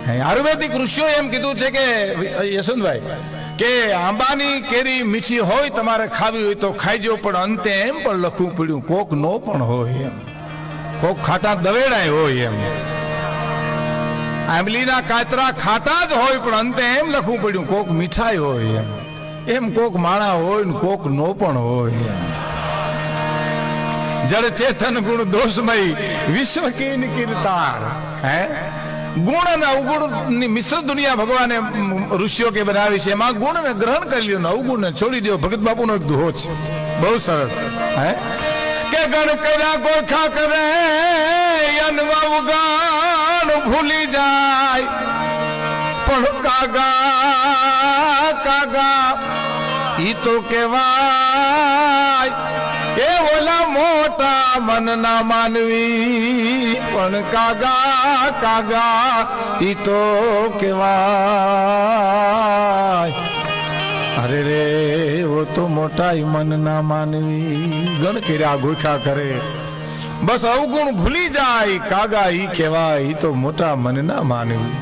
આયુર્વેદિક ઋષિઓ એમ કીધું છે કે યશવંતભાઈ કે આંબાની કેરી મીઠી હોય તમારે ખાવી હોય તો ખાઈજો, પણ અંતે એમ પણ લખવું પડ્યું કોક નો પણ હોય એમ, કોક ખાટા દવેડાય હોય એમ. આંબલીના કાતરા ખાટા જ હોય પણ અંતે એમ લખવું પડ્યું કોક મીઠાઈ હોય એમ. એમ કોક માણા હોય ને કોક નો પણ હોય એમ. જળ ચેતન ગુણ દોષમય વિશ્વ કી કીર્તાર. હે ગુણ અને અવગુણ ની મિશ્ર દુનિયા ભગવાને ઋષિઓ કે બનાવી છે. એમાં ગુણ ને ગ્રહણ કરી લ્યો ને અવગુણ ને છોડી દો. ભગત બાપુ નો એક દોહો છે બહુ સરસ. હે કે ગણ કર્યા ગોખા કરે અનવગાણ ભૂલી જાય, પણ કાગા કાગા ઈ તો કેવાય એ ઓલા મોટા મન ના માનવી, પણ કાગા કાગા ઈ તો કેવાય અરે રે વો તો મોટા મન ના માનવી. ગણ કર્યા ગોખા કરે બસ અવગુણ ભૂલી જાય, કાગા ઈ કેવાય ઈ તો મોટા મન ના માનવી.